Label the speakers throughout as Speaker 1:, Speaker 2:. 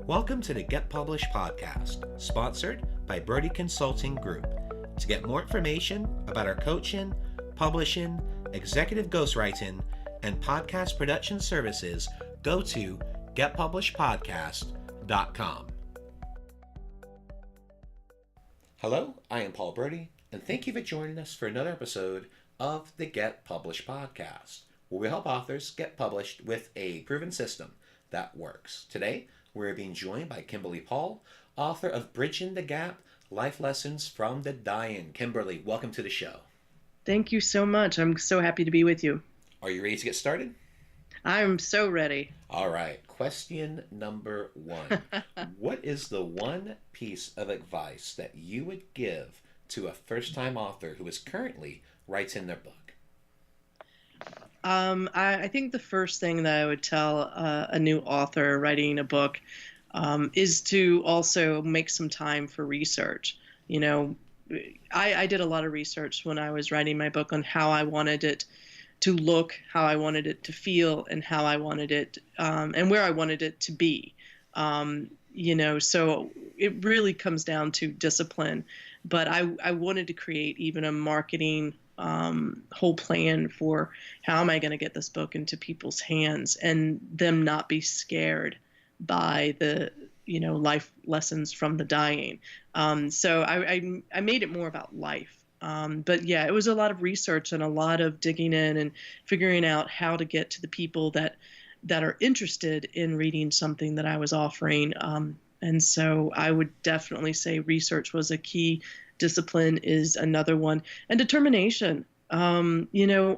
Speaker 1: Welcome to the Get Published podcast, sponsored by Brodie Consulting Group. To get more information about our coaching, publishing, executive ghostwriting, and podcast production services, go to getpublishedpodcast.com. Hello, I am Paul Brodie, and thank you for joining us for another episode of the Get Published podcast, where we help authors get published with a proven system that works. Today, we're being joined by Kimberly Paul, author of Bridging the Gap, Life Lessons from the Dying. Kimberly, welcome to the show.
Speaker 2: Thank you so much. I'm so happy to be with you.
Speaker 1: Are you ready to get started?
Speaker 2: I'm so ready.
Speaker 1: All right. Question number one. What is the one piece of advice that you would give to a first-time author who is currently writing their book?
Speaker 2: I think the first thing that I would tell a new author writing a book is to also make some time for research. You know, I did a lot of research when I was writing my book on how I wanted it to look, how I wanted it to feel, and how I wanted it and where I wanted it to be. So it really comes down to discipline. But I wanted to create even a marketing whole plan for how am I going to get this book into people's hands and them not be scared by the, life lessons from the dying. So I made it more about life. But yeah, it was a lot of research and a lot of digging in and figuring out how to get to the people that are interested in reading something that I was offering. And so I would definitely say research was a key. Discipline is another one, and determination. A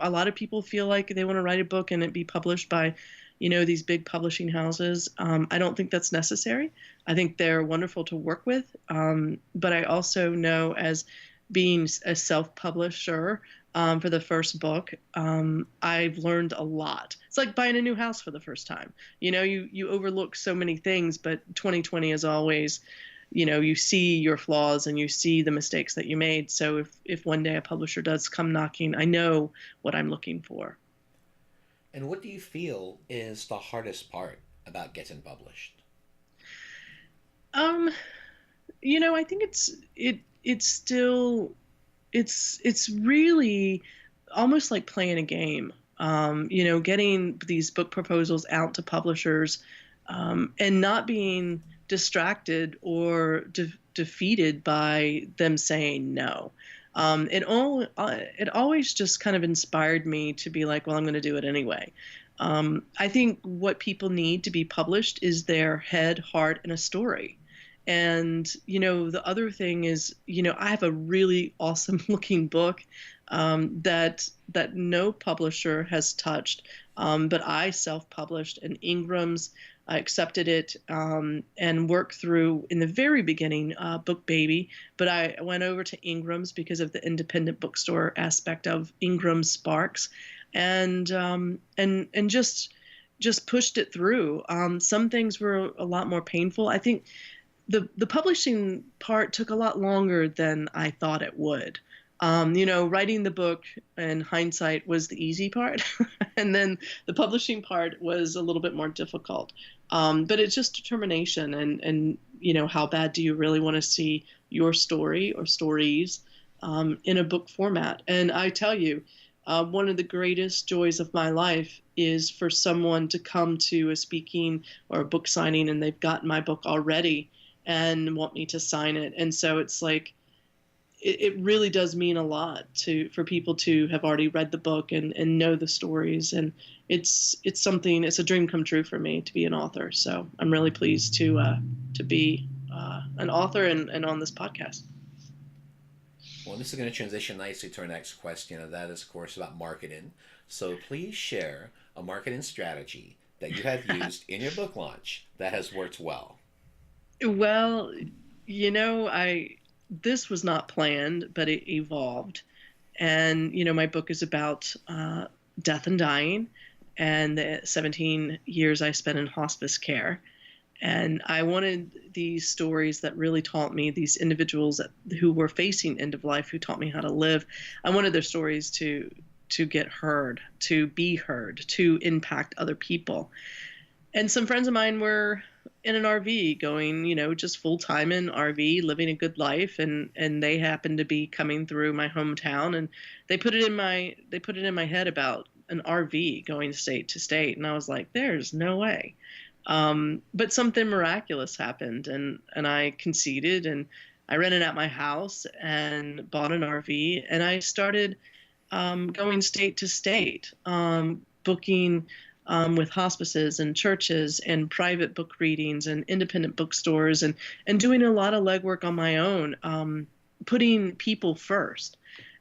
Speaker 2: lot of people feel like they want to write a book and it be published by, these big publishing houses. I don't think that's necessary. I think they're wonderful to work with. But I also know, as being a self-publisher for the first book, I've learned a lot. It's like buying a new house for the first time. You overlook so many things, but 2020 is always, you see your flaws and you see the mistakes that you made. So if one day a publisher does come knocking, I know what I'm looking for.
Speaker 1: And what do you feel is the hardest part about getting published?
Speaker 2: I think it's really almost like playing a game. Getting these book proposals out to publishers, and not being distracted or defeated by them saying no. It always just kind of inspired me to be like, well, I'm going to do it anyway. I think what people need to be published is their head, heart, and a story. And, the other thing is, I have a really awesome looking book that no publisher has touched, but I self-published, and Ingram's accepted it and worked through in the very beginning Book Baby, but I went over to Ingram's because of the independent bookstore aspect of Ingram Sparks, and just pushed it through. Some things were a lot more painful. I think the publishing part took a lot longer than I thought it would. Writing the book in hindsight was the easy part, and then the publishing part was a little bit more difficult. But it's just determination and how bad do you really want to see your story or stories in a book format. And I tell you, one of the greatest joys of my life is for someone to come to a speaking or a book signing and they've got my book already and want me to sign it. And so it's like, it really does mean a lot for people to have already read the book and know the stories. And it's a dream come true for me to be an author. So I'm really pleased to be an author and on this podcast.
Speaker 1: Well, this is going to transition nicely to our next question, and that is, of course, about marketing. So please share a marketing strategy that you have used in your book launch that has worked well.
Speaker 2: Well, this was not planned, but it evolved. And, my book is about death and dying and the 17 years I spent in hospice care. And I wanted these stories that really taught me, these individuals who were facing end of life, who taught me how to live. I wanted their stories to get heard, to be heard, to impact other people. And some friends of mine were in an RV going, just full time in RV, living a good life, and they happened to be coming through my hometown, and they put it in my head about an RV going state to state, and I was like, there's no way. But something miraculous happened, and I conceded, and I rented out my house and bought an RV, and I started going state to state, booking with hospices and churches and private book readings and independent bookstores, and doing a lot of legwork on my own, putting people first.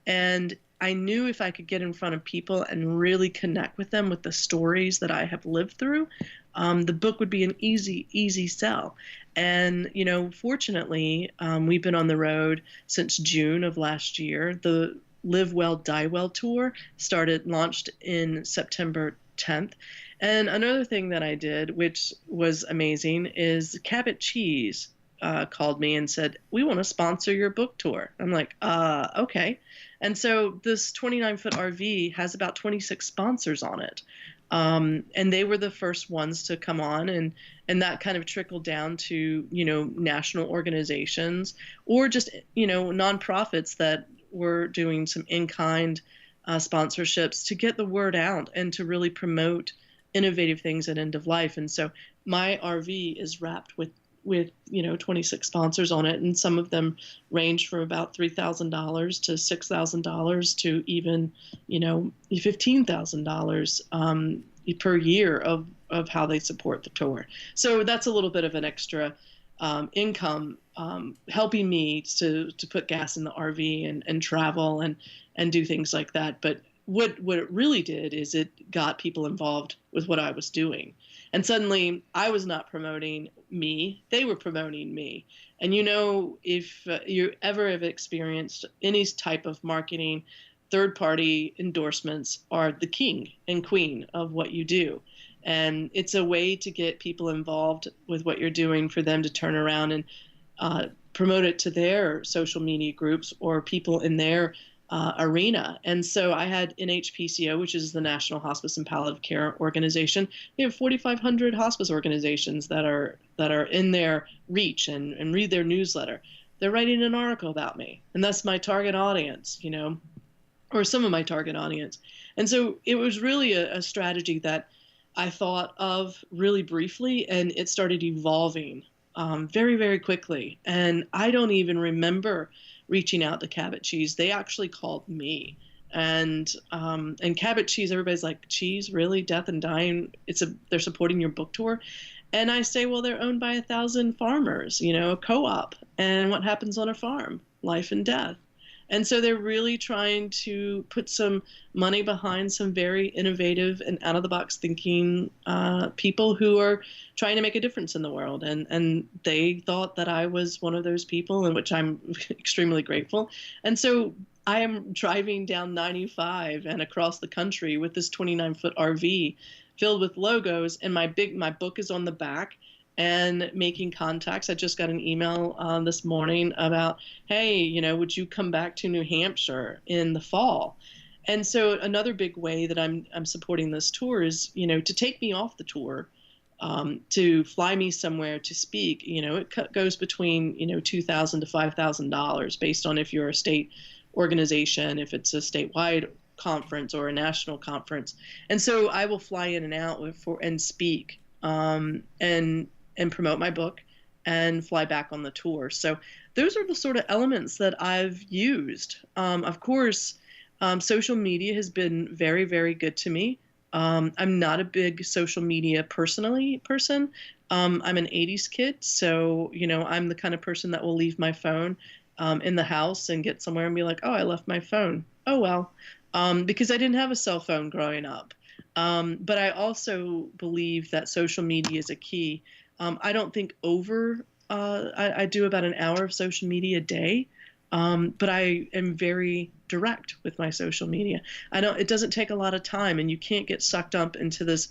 Speaker 2: And I knew if I could get in front of people and really connect with them with the stories that I have lived through, the book would be an easy, easy sell. And, fortunately, we've been on the road since June of last year. The Live Well, Die Well tour launched in September 10th. And another thing that I did, which was amazing, is Cabot Cheese called me and said, we want to sponsor your book tour. I'm like, okay. And so this 29-foot RV has about 26 sponsors on it. And they were the first ones to come on, and that kind of trickled down to, national organizations or just, nonprofits that were doing some in-kind sponsorships to get the word out and to really promote innovative things at end of life. And so my RV is wrapped with 26 sponsors on it, and some of them range from about $3,000 to $6,000 to even $15,000 per year of how they support the tour. So that's a little bit of an extra income, helping me to put gas in the RV and travel and do things like that. But what it really did is it got people involved with what I was doing. And suddenly I was not promoting me, they were promoting me. And if you ever have experienced any type of marketing, third-party endorsements are the king and queen of what you do. And it's a way to get people involved with what you're doing for them to turn around and promote it to their social media groups or people in their arena. And so I had NHPCO, which is the National Hospice and Palliative Care Organization. We have 4,500 hospice organizations that are in their reach and read their newsletter. They're writing an article about me, and that's my target audience, or some of my target audience. And so it was really a strategy that I thought of really briefly, and it started evolving very, very quickly. And I don't even remember reaching out to Cabot Cheese. They actually called me. And Cabot Cheese, everybody's like, cheese, really? Death and dying? They're supporting your book tour? And I say, well, they're owned by 1,000 farmers, a co-op. And what happens on a farm? Life and death. And so they're really trying to put some money behind some very innovative and out-of-the-box thinking people who are trying to make a difference in the world. And they thought that I was one of those people, in which I'm extremely grateful. And so I am driving down 95 and across the country with this 29-foot RV filled with logos, and my book is on the back, and making contacts. I just got an email this morning about, hey, would you come back to New Hampshire in the fall? And so another big way that I'm supporting this tour is, to take me off the tour, to fly me somewhere to speak. It goes between, $2,000 to $5,000 based on if you're a state organization, if it's a statewide conference or a national conference. And so I will fly in and out and speak, and promote my book and fly back on the tour. So those are the sort of elements that I've used. Of course, social media has been very, very good to me. I'm not a big social media person. I'm an 80s kid, so, I'm the kind of person that will leave my phone in the house and get somewhere and be like, oh, I left my phone. Oh, well, because I didn't have a cell phone growing up. But I also believe that social media is a key. I don't think I do about an hour of social media a day, but I am very direct with my social media. It doesn't take a lot of time, and you can't get sucked up into this,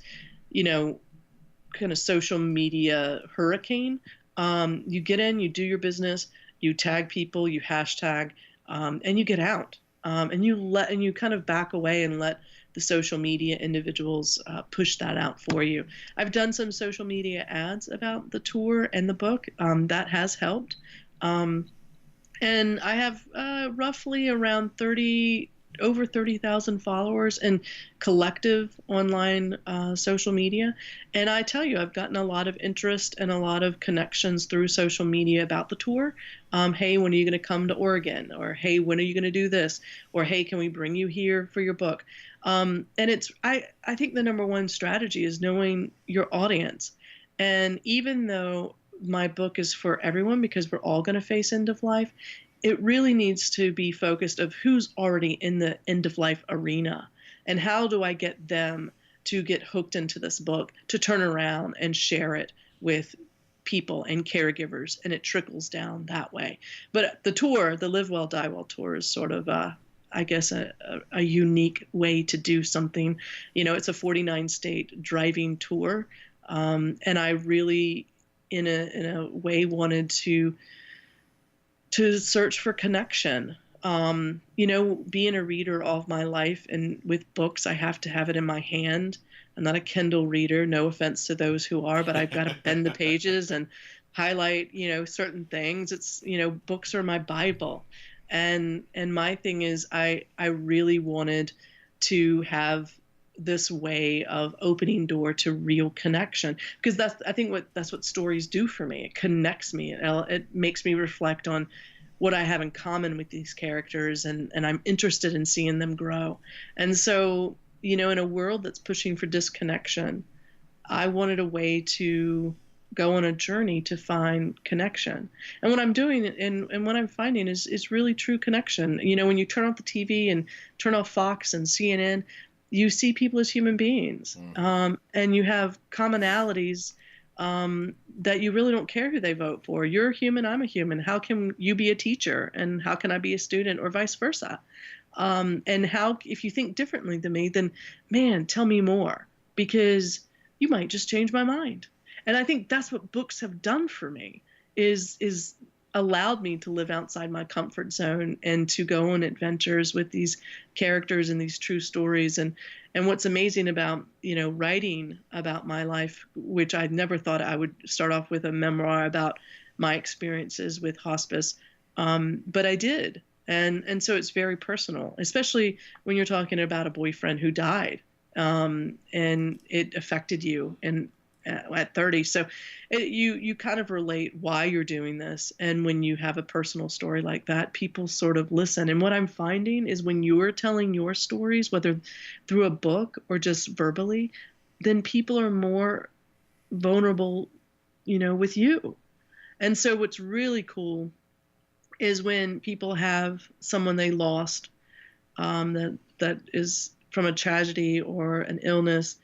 Speaker 2: kind of social media hurricane. You get in, you do your business, you tag people, you hashtag, and you get out. And you kind of back away and let the social media individuals push that out for you. I've done some social media ads about the tour and the book. That has helped. And I have roughly around over 30,000 followers in collective online social media. And I tell you, I've gotten a lot of interest and a lot of connections through social media about the tour. Hey, when are you going to come to Oregon? Or hey, when are you going to do this? Or hey, can we bring you here for your book? And I think the number one strategy is knowing your audience. And even though my book is for everyone because we're all going to face end of life, it really needs to be focused of who's already in the end of life arena and how do I get them to get hooked into this book, to turn around and share it with people and caregivers, and it trickles down that way. But the tour, the Live Well, Die Well tour, is sort of I guess a unique way to do something. It's a 49 state driving tour. And I really, in a way, wanted to search for connection. Being a reader all of my life, and with books, I have to have it in my hand. I'm not a Kindle reader, no offense to those who are, but I've got to bend the pages and highlight, certain things. It's, books are my Bible. And my thing is, I really wanted to have this way of opening door to real connection, because that's what stories do for me. It connects me. It makes me reflect on what I have in common with these characters, and I'm interested in seeing them grow. And so, in a world that's pushing for disconnection, I wanted a way to go on a journey to find connection. And what I'm doing and what I'm finding is really true connection. When you turn off the TV and turn off Fox and CNN, you see people as human beings, and you have commonalities that you really don't care who they vote for. You're a human, I'm a human. How can you be a teacher, and how can I be a student, or vice versa? And how, if you think differently than me, then man, tell me more, because you might just change my mind. And I think that's what books have done for me, is allowed me to live outside my comfort zone and to go on adventures with these characters and these true stories. And what's amazing about, writing about my life, which I never thought I would start off with a memoir about my experiences with hospice, but I did. And so it's very personal, especially when you're talking about a boyfriend who died, and it affected you at 30. So you kind of relate why you're doing this. And when you have a personal story like that, people sort of listen. And what I'm finding is when you're telling your stories, whether through a book or just verbally, then people are more vulnerable, with you. And so what's really cool is when people have someone they lost, that is from a tragedy or an illness.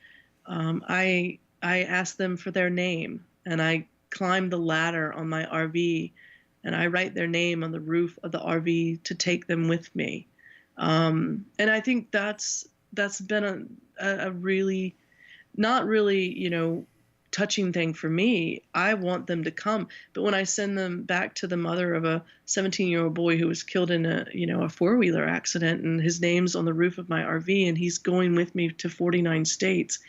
Speaker 2: I ask them for their name, and I climb the ladder on my RV, and I write their name on the roof of the RV to take them with me. And I think that's been a really, not really, touching thing for me. I want them to come. But when I send them back to the mother of a 17-year-old boy who was killed in a four-wheeler accident, and his name's on the roof of my RV, and he's going with me to 49 states,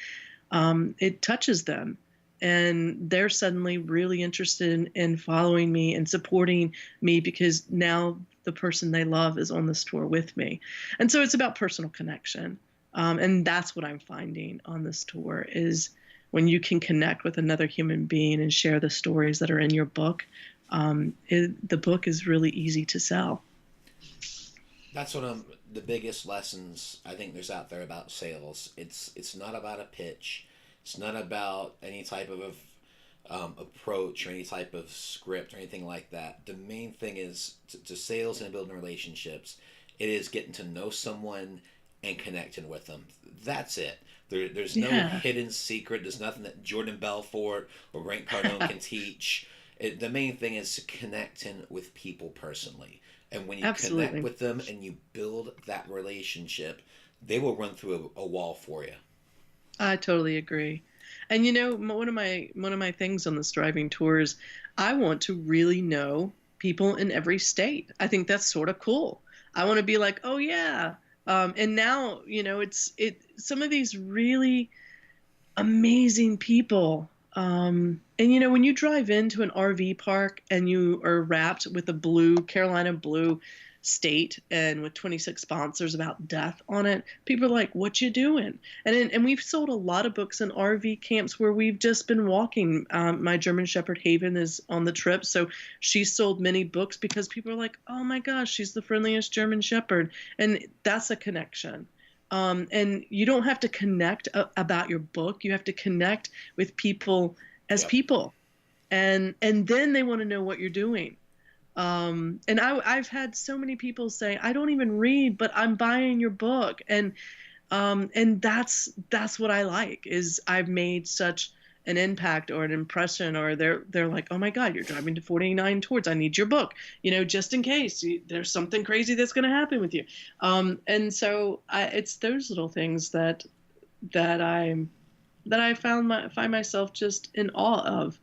Speaker 2: it touches them, and they're suddenly really interested in following me and supporting me, because now the person they love is on this tour with me. And so it's about personal connection. And that's what I'm finding on this tour, is when you can connect with another human being and share the stories that are in your book, the book is really easy to sell.
Speaker 1: That's one of the biggest lessons I think there's out there about sales. It's not about a pitch. It's not about any type of approach or any type of script or anything like that. The main thing is to sales and building relationships. It is getting to know someone and connecting with them. That's it. There's no hidden secret. There's nothing that Jordan Belfort or Grant Cardone can teach. The main thing is connecting with people personally. And when you connect with them and you build that relationship, they will run through a wall for you.
Speaker 2: I totally agree. And one of my things on this driving tour is I want to really know people in every state. I think that's sort of cool. I want to be like, oh yeah, And now, some of these really amazing people. And when you drive into an RV park and you are wrapped with a blue Carolina blue state and with 26 sponsors about death on it, people are like, "What you doing?" And we've sold a lot of books in RV camps where we've just been walking. My German Shepherd Haven is on the trip, so she sold many books because people are like, "Oh my gosh, she's the friendliest German Shepherd," and that's a connection. And you don't have to connect about your book. You have to connect with people as
Speaker 1: Yep.
Speaker 2: people, and then they want to know what you're doing. And I've had so many people say, "I don't even read, but I'm buying your book," and that's what I like is I've made such an impact or an impression, or they're like, "Oh my God, you're driving to 49 tours. I need your book, just in case there's something crazy that's going to happen with you." And so it's those little things that I find myself just in awe of.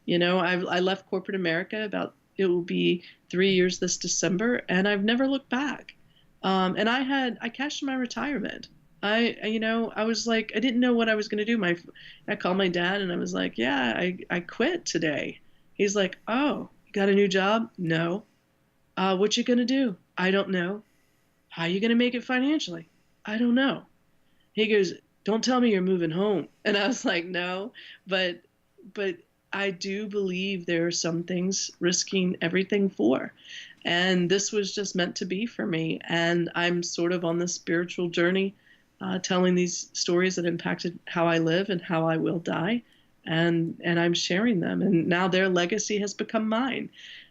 Speaker 2: I left corporate America it will be 3 years this December, and I've never looked back. And I cashed my retirement. I was like, I didn't know what I was going to do. I called my dad and I was like, yeah, I quit today. He's like, oh, you got a new job? No. What you going to do? I don't know. How are you going to make it financially? I don't know. He goes, don't tell me you're moving home. And I was like, no, but I do believe there are some things risking everything for. And this was just meant to be for me. And I'm sort of on this spiritual journey, telling these stories that impacted how I live and how I will die. And I'm sharing them. And now their legacy has become mine.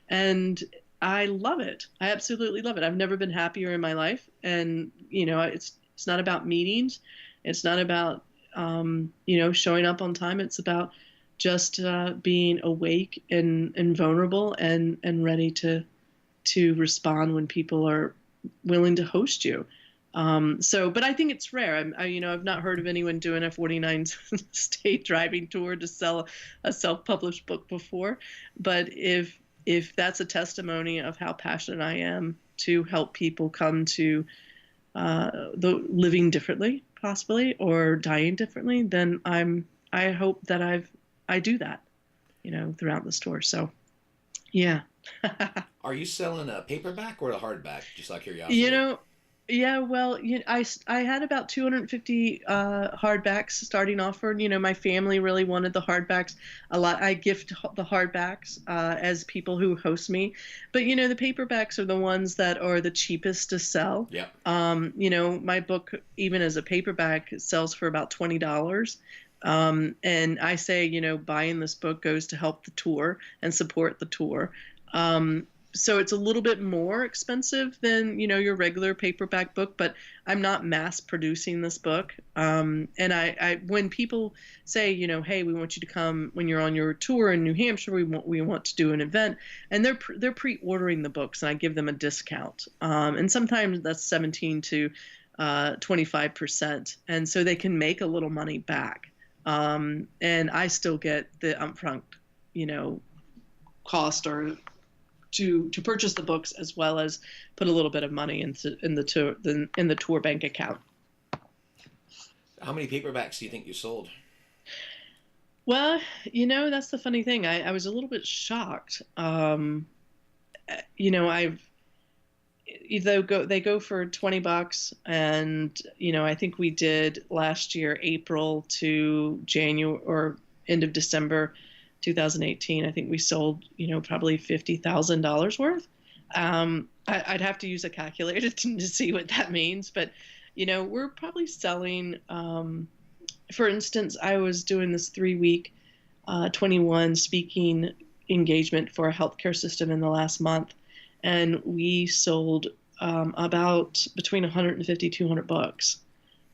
Speaker 2: And I love it. I absolutely love it. I've never been happier in my life. And, it's not about meetings. It's not about, showing up on time. It's about just being awake and vulnerable and ready to respond when people are willing to host you. But I think it's rare. I've not heard of anyone doing a 49 state driving tour to sell a self-published book before. But if that's a testimony of how passionate I am to help people come to the living differently, possibly, or dying differently, then I hope that I do that, throughout the store. So, yeah.
Speaker 1: Are you selling a paperback or a hardback? Just out of
Speaker 2: You
Speaker 1: curiosity.
Speaker 2: know, yeah, well, I had about 250 hardbacks starting off for, my family really wanted the hardbacks a lot. I gift the hardbacks as people who host me. But, the paperbacks are the ones that are the cheapest to sell.
Speaker 1: Yep.
Speaker 2: My book, even as a paperback, sells for about $20. And I say, buying this book goes to help the tour and support the tour. So it's a little bit more expensive than, your regular paperback book, but I'm not mass producing this book. And when people say, hey, we want you to come when you're on your tour in New Hampshire, we want to do an event, and they're pre-ordering the books, and I give them a discount. And sometimes that's 17 to 25%. And so they can make a little money back. And I still get the upfront, cost or to purchase the books, as well as put a little bit of money in the tour bank account.
Speaker 1: How many paperbacks do you think you sold?
Speaker 2: Well, that's the funny thing. I was a little bit shocked. I've they go for $20, and I think we did last year April to January or end of December 2018. I think we sold probably $50,000 worth. I'd have to use a calculator to see what that means, but we're probably selling. For instance, I was doing this 3-week 21 speaking engagement for a healthcare system in the last month, and we sold about between 150 200 books,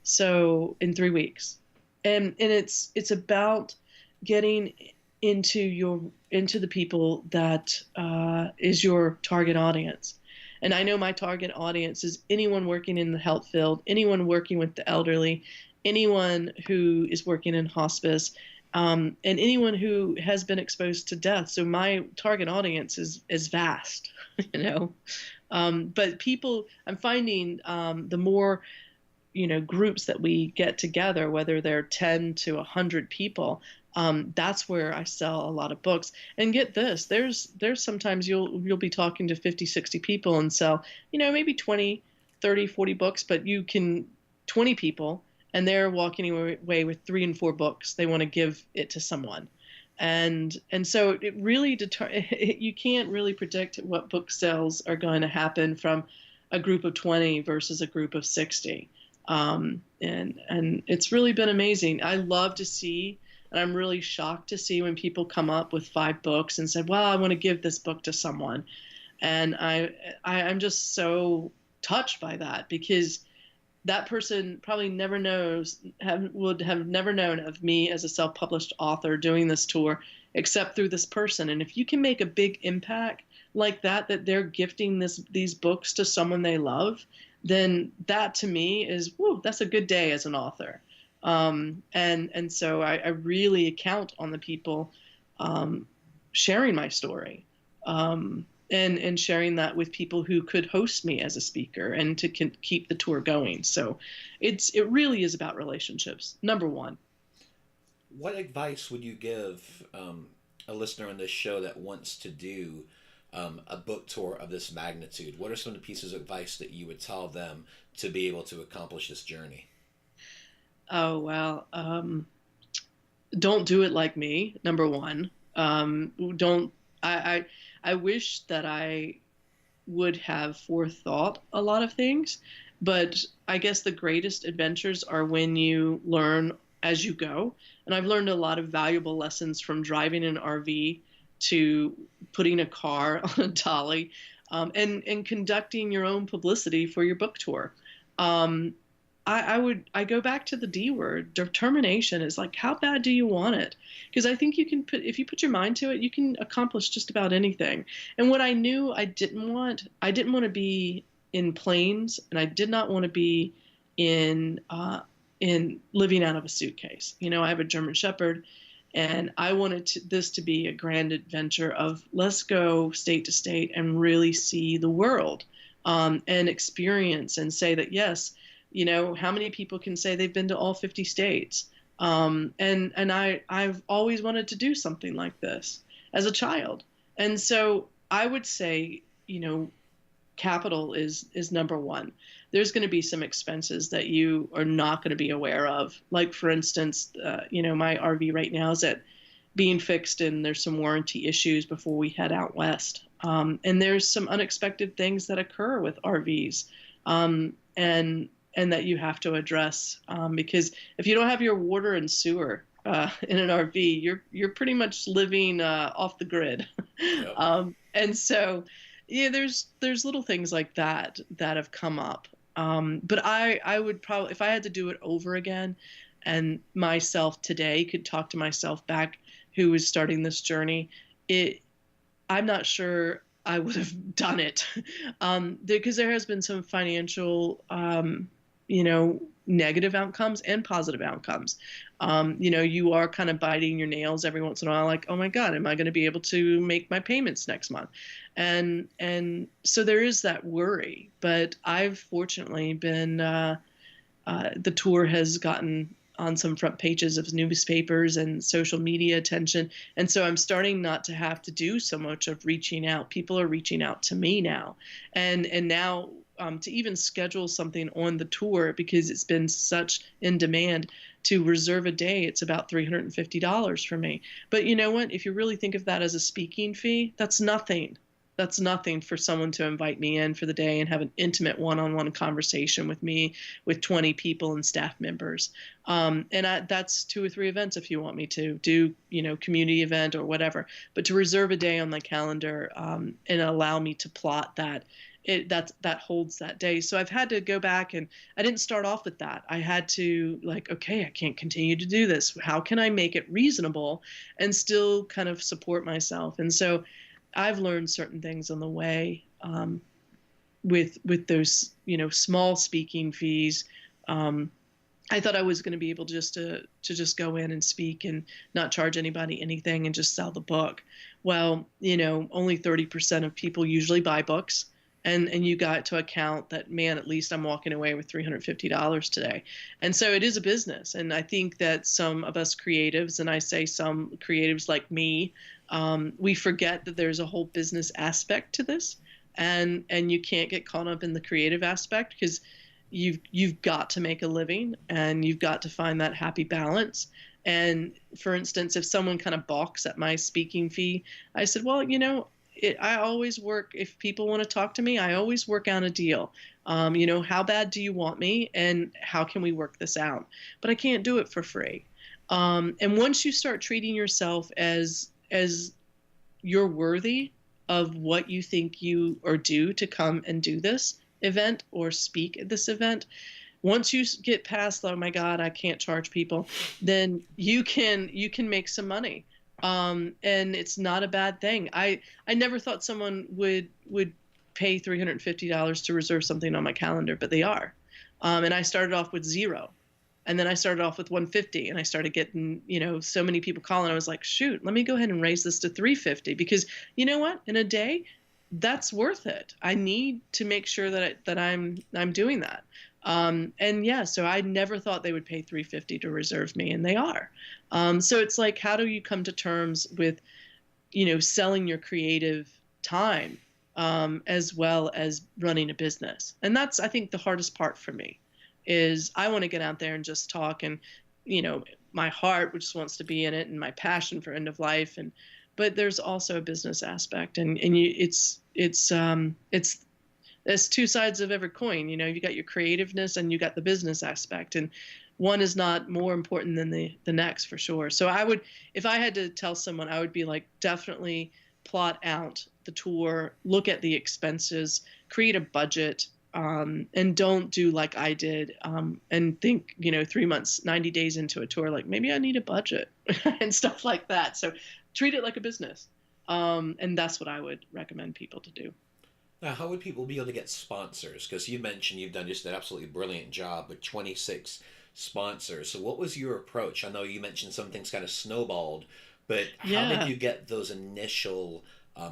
Speaker 2: so in 3 weeks. And it's about getting into the people that is your target audience. And I know my target audience is anyone working in the health field, anyone working with the elderly, anyone who is working in hospice, and anyone who has been exposed to death. So my target audience is vast, But people, I'm finding the more groups that we get together, whether they're 10 to 100 people, that's where I sell a lot of books. And get this, there's sometimes you'll be talking to 50, 60 people and sell, maybe 20, 30, 40 books, but 20 people, and they're walking away with 3 and 4 books. They want to give it to someone. And so it really you can't really predict what book sales are going to happen from a group of 20 versus a group of 60. And it's really been amazing. I love to see, and I'm really shocked to see when people come up with 5 books and said, well, I want to give this book to someone. And I'm just so touched by that, because that person probably would have never known of me as a self-published author doing this tour except through this person. And if you can make a big impact like that they're gifting these books to someone they love, then that to me is, whoa, that's a good day as an author. And so I really count on the people sharing my story. And sharing that with people who could host me as a speaker and to keep the tour going. So it really is about relationships, number one.
Speaker 1: What advice would you give a listener on this show that wants to do a book tour of this magnitude? What are some of the pieces of advice that you would tell them to be able to accomplish this journey?
Speaker 2: Oh, well, don't do it like me, number one. I wish that I would have forethought a lot of things, but I guess the greatest adventures are when you learn as you go. And I've learned a lot of valuable lessons from driving an RV to putting a car on a dolly, and conducting your own publicity for your book tour. I go back to the D word. Determination is like, how bad do you want it? Because I think if you put your mind to it, you can accomplish just about anything. And what I knew I didn't want to be in planes, and I did not want to be in living out of a suitcase. I have a German Shepherd, and I wanted this to be a grand adventure of let's go state to state and really see the world, and experience and say that, yes, how many people can say they've been to all 50 states? And I've always wanted to do something like this as a child. And so I would say, capital is number one. There's going to be some expenses that you are not going to be aware of. Like, for instance, my RV right now is being fixed, and there's some warranty issues before we head out west. And there's some unexpected things that occur with RVs. And that you have to address, because if you don't have your water and sewer in an RV, you're pretty much living off the grid. Yep. And so, yeah, there's little things like that have come up. But I would probably, if I had to do it over again, and myself today could talk to myself back who was starting this journey, I'm not sure I would have done it, because there has been some financial negative outcomes and positive outcomes. You are kind of biting your nails every once in a while, like, oh my God, am I going to be able to make my payments next month? And so there is that worry, but I've fortunately been, the tour has gotten on some front pages of newspapers and social media attention. And so I'm starting not to have to do so much of reaching out. People are reaching out to me now. And now, to even schedule something on the tour, because it's been such in demand, to reserve a day, it's about $350 for me. But you know what? If you really think of that as a speaking fee, that's nothing. That's nothing for someone to invite me in for the day and have an intimate one-on-one conversation with me, with 20 people and staff members. That's 2 or 3 events if you want me to do, community event or whatever. But to reserve a day on my calendar, and allow me to plot that, that holds that day. So I've had to go back, and I didn't start off with that. I had to, like, okay, I can't continue to do this. How can I make it reasonable and still kind of support myself? And so I've learned certain things on the way, with those, small speaking fees. I thought I was going to be able to just go in and speak and not charge anybody anything and just sell the book. Well, only 30% of people usually buy books. And you got to account that, man, at least I'm walking away with $350 today. And so it is a business. And I think that some of us creatives, and I say some creatives like me, we forget that there's a whole business aspect to this. And you can't get caught up in the creative aspect, because you've got to make a living, and you've got to find that happy balance. And for instance, if someone kind of balks at my speaking fee, I said, well, I always work, if people want to talk to me, I always work out a deal. How bad do you want me, and how can we work this out? But I can't do it for free. And once you start treating yourself as you're worthy of what you think you are due to come and do this event or speak at this event, once you get past, oh my God, I can't charge people, then you can make some money. And it's not a bad thing. I never thought someone would pay $350 to reserve something on my calendar, but they are. And I started off with 0. And then I started off with 150, and I started getting, so many people calling. I was like, shoot, let me go ahead and raise this to 350, because you know what? In a day, that's worth it. I need to make sure that I'm doing that. And yeah, so I never thought they would pay $350 to reserve me, and they are. So it's like, how do you come to terms with, selling your creative time, as well as running a business? And that's, I think, the hardest part for me, is I want to get out there and just talk, and, my heart just wants to be in it, and my passion for end of life. But there's also a business aspect, and it's there's two sides of every coin. You got your creativeness and you got the business aspect, and one is not more important than the next, for sure. So I would, if I had to tell someone, I would be like, definitely plot out the tour, look at the expenses, create a budget, and don't do like I did, and think, 3 months, 90 days into a tour, like maybe I need a budget and stuff like that. So treat it like a business. And that's what I would recommend people to do.
Speaker 1: Now, how would people be able to get sponsors? Because you mentioned you've done just an absolutely brilliant job with 26 sponsors. So what was your approach? I know you mentioned some things kind of snowballed, but how did you get those initial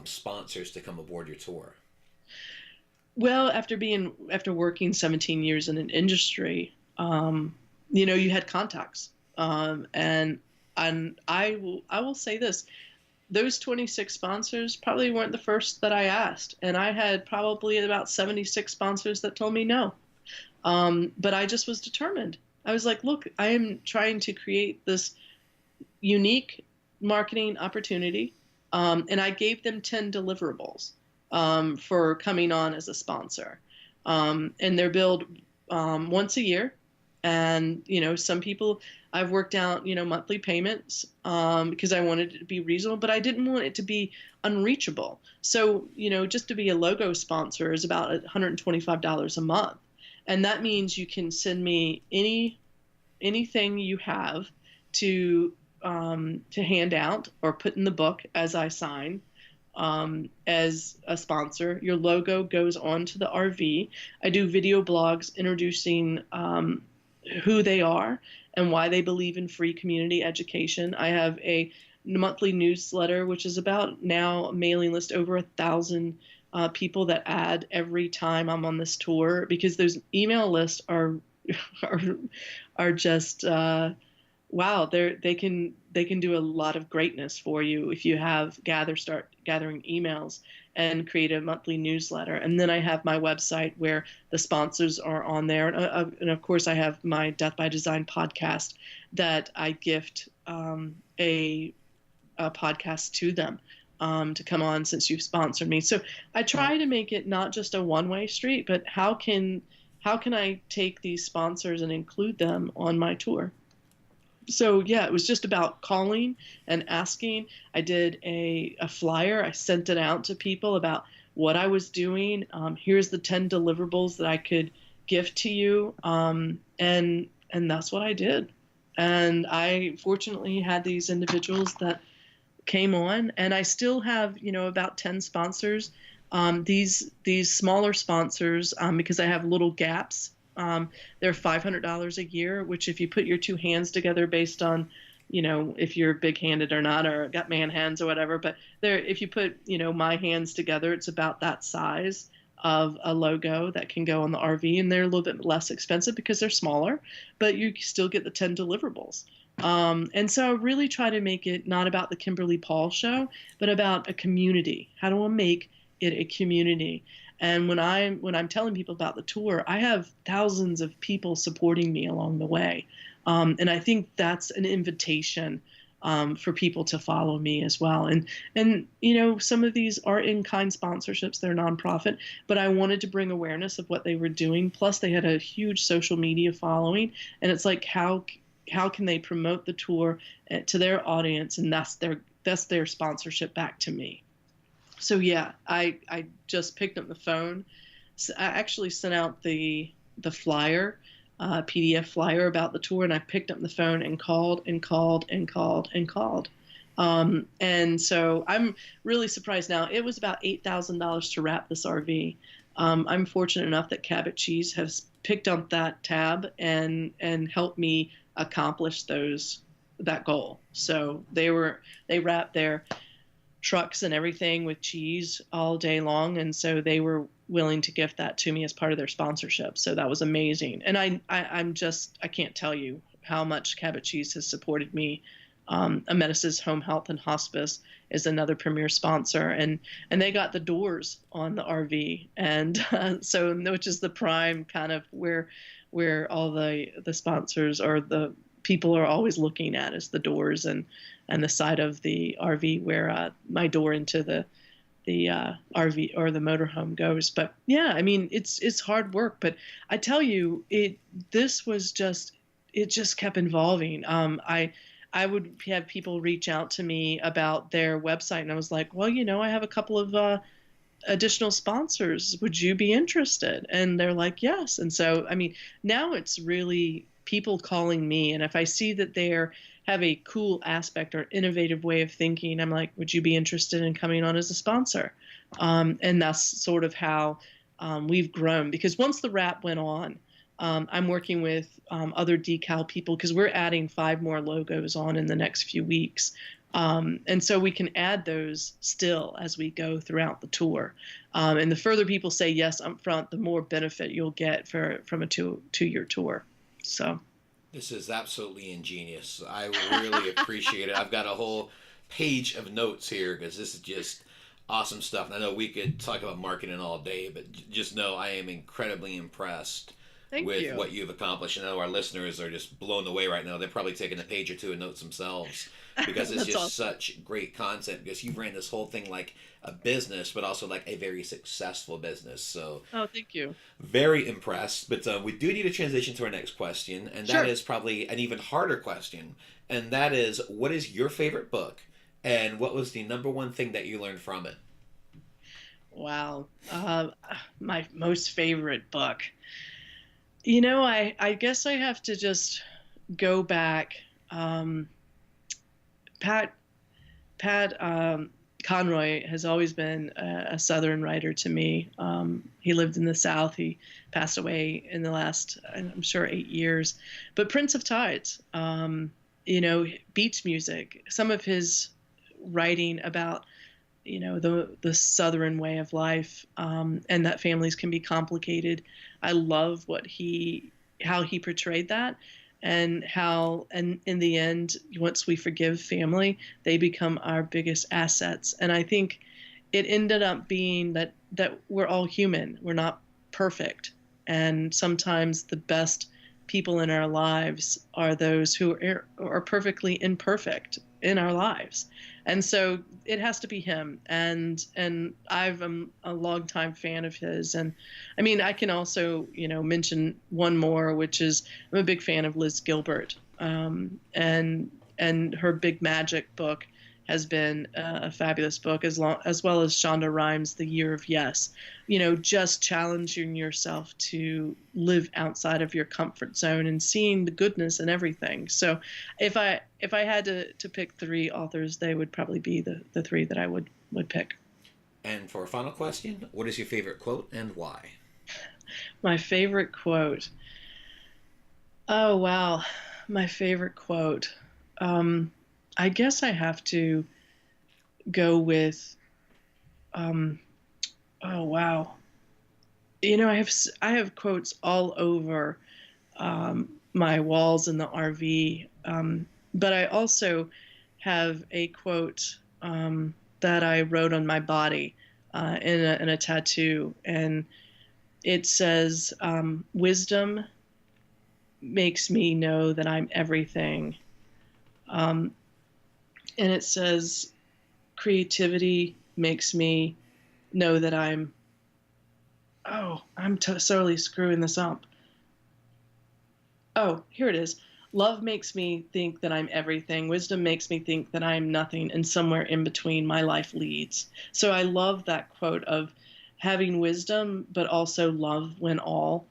Speaker 1: sponsors to come aboard your tour?
Speaker 2: Well, after working 17 years in an industry, you had contacts, and I will say this: those 26 sponsors probably weren't the first that I asked, and I had probably about 76 sponsors that told me no. But I just was determined. I was like, look, I am trying to create this unique marketing opportunity, and I gave them 10 deliverables for coming on as a sponsor. And they're billed once a year. And, some people, I've worked out, monthly payments because I wanted it to be reasonable, but I didn't want it to be unreachable. So, just to be a logo sponsor is about $125 a month. And that means you can send me anything you have to hand out or put in the book as I sign. As a sponsor, your logo goes onto the RV. I do video blogs introducing who they are and why they believe in free community education. I have a monthly newsletter, which is about now a mailing list over 1,000 people that add every time I'm on this tour, because those email lists are just wow. They can do a lot of greatness for you if you start gathering emails and create a monthly newsletter. And then I have my website where the sponsors are on there. And of course, I have my Death by Design podcast that I gift a podcast to them to come on since you've sponsored me. So I try to make it not just a one-way street, but how can I take these sponsors and include them on my tour? So yeah, it was just about calling and asking. I did a flyer. I sent it out to people about what I was doing. Here's the 10 deliverables that I could gift to you. And that's what I did. And I fortunately had these individuals that came on, and I still have, about 10 sponsors. These smaller sponsors, because I have little gaps, they're $500 a year, which if you put your two hands together based on, if you're big-handed or not, or got man hands or whatever, but if you put, my hands together, it's about that size. of a logo that can go on the RV, and they're a little bit less expensive because they're smaller, but you still get the 10 deliverables. And so I really try to make it not about the Kimberly Paul show, but about a community. How do I make it a community? And when I'm telling people about the tour, I have thousands of people supporting me along the way. And I think that's an invitation for people to follow me as well. And some of these are in-kind sponsorships; they're nonprofit, but I wanted to bring awareness of what they were doing. Plus, they had a huge social media following, and it's like how can they promote the tour to their audience, and that's their sponsorship back to me. So yeah, I just picked up the phone. So I actually sent out the flyer, PDF flyer about the tour, and I picked up the phone and called and called and called and called. And so I'm really surprised now. It was about $8,000 to wrap this RV. I'm fortunate enough that Cabot Cheese has picked up that tab and helped me accomplish that goal. So they wrapped their trucks and everything with cheese all day long, and so they were willing to gift that to me as part of their sponsorship. So that was amazing. And I can't tell you how much Cabot Cheese has supported me. Ametis Home Health and Hospice is another premier sponsor, and they got the doors on the RV, and so which is the prime kind of where all the sponsors or the people are always looking at is the doors and the side of the RV where my door into the RV or the motorhome goes. But yeah, I mean, it's hard work, but I tell you, it just kept evolving. I would have people reach out to me about their website, and I was like, well, I have a couple of additional sponsors. Would you be interested? And they're like, yes. And so, I mean, now it's really people calling me, and if I see that they're have a cool aspect or innovative way of thinking, I'm like, would you be interested in coming on as a sponsor? And that's sort of how we've grown, because once the wrap went on, I'm working with other decal people because we're adding 5 more logos on in the next few weeks. And so we can add those still as we go throughout the tour. And the further people say yes up front, the more benefit you'll get from a two-year tour. So
Speaker 1: this is absolutely ingenious. I really appreciate it. I've got a whole page of notes here because this is just awesome stuff. And I know we could talk about marketing all day, but just know I am incredibly impressed with what you've accomplished. I know our listeners are just blown away right now. They're probably taking a page or two of notes themselves because it's just awesome. Such great content, because you've ran this whole thing like a business, but also like a very successful business. So,
Speaker 2: thank you.
Speaker 1: Very impressed. But we do need to transition to our next question, and that is probably an even harder question. And that is, what is your favorite book, and what was the number one thing that you learned from it?
Speaker 2: Wow, my most favorite book. I guess I have to just go back. Pat Conroy has always been a Southern writer to me. He lived in the South. He passed away in the last, I'm sure, 8 years. But Prince of Tides, beach music, some of his writing about, the Southern way of life, and that families can be complicated. I love how he portrayed that, and how, and in the end, once we forgive family, they become our biggest assets. And I think it ended up being that we're all human. We're not perfect. And sometimes the best people in our lives are those who are perfectly imperfect in our lives. And so it has to be him. And I'm a longtime fan of his. And I mean, I can also, mention one more, which is I'm a big fan of Liz Gilbert. And her Big Magic book has been a fabulous book, as well as Shonda Rhimes' The Year of Yes. Just challenging yourself to live outside of your comfort zone and seeing the goodness in everything. So if I had to pick 3 authors, they would probably be the 3 that I would pick.
Speaker 1: And for a final question, what is your favorite quote and why?
Speaker 2: My favorite quote. Oh, wow. My favorite quote. I guess I have to go with, oh, wow. I have quotes all over my walls in the RV, but I also have a quote that I wrote on my body in a tattoo, and it says, "Wisdom makes me know that I'm everything," um, and it says, "Creativity makes me know that I'm." Oh, I'm totally screwing this up. Oh, here it is. Love makes me think that I'm everything. Wisdom makes me think that I'm nothing, and somewhere in between my life leads. So I love that quote of having wisdom, but also love when all.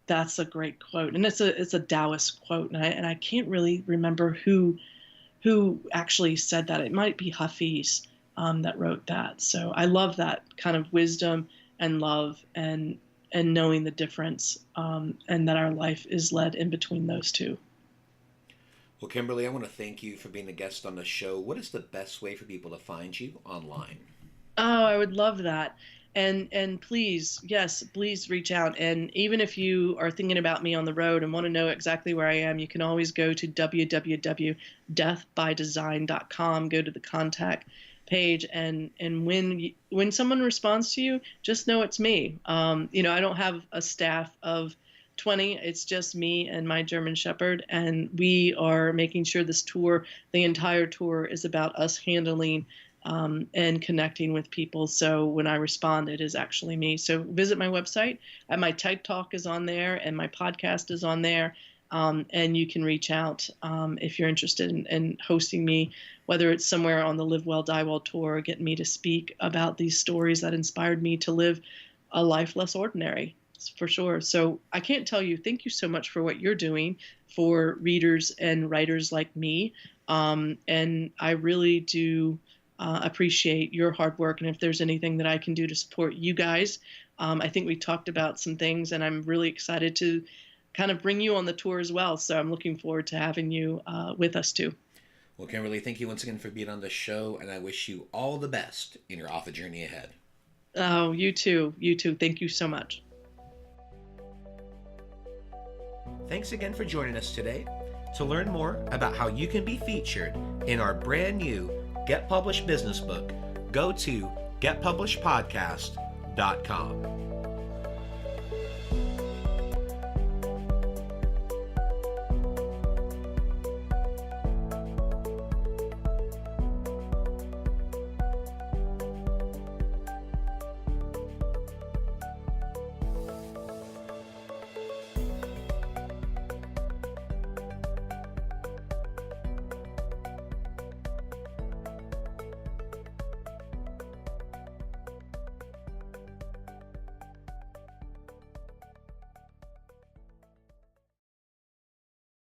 Speaker 2: That's a great quote, and it's a Taoist quote, and I can't really remember who actually said that. It might be Hafiz that wrote that. So I love that kind of wisdom and love and knowing the difference, and that our life is led in between those two.
Speaker 1: Well, Kimberly, I want to thank you for being a guest on the show. What is the best way for people to find you online?
Speaker 2: Oh, I would love that. And please, yes, please reach out. And even if you are thinking about me on the road and want to know exactly where I am, you can always go to www.deathbydesign.com, go to the contact page, and when someone responds to you, just know it's me. I don't have a staff of 20. It's just me and my German Shepherd, and we are making sure the entire tour is about us handling and connecting with people. So when I respond, it is actually me. So visit my website. My TED Talk is on there, and my podcast is on there. And you can reach out if you're interested in hosting me, whether it's somewhere on the Live Well, Die Well tour, or getting me to speak about these stories that inspired me to live a life less ordinary, for sure. So I can't tell you, thank you so much for what you're doing for readers and writers like me. And I really do appreciate your hard work. And if there's anything that I can do to support you guys, I think we talked about some things, and I'm really excited to kind of bring you on the tour as well. So I'm looking forward to having you with us too.
Speaker 1: Well, Kimberly, thank you once again for being on the show, and I wish you all the best in your author journey ahead.
Speaker 2: Oh, you too. You too. Thank you so much.
Speaker 1: Thanks again for joining us today. To learn more about how you can be featured in our brand new Get Published business book, go to getpublishedpodcast.com.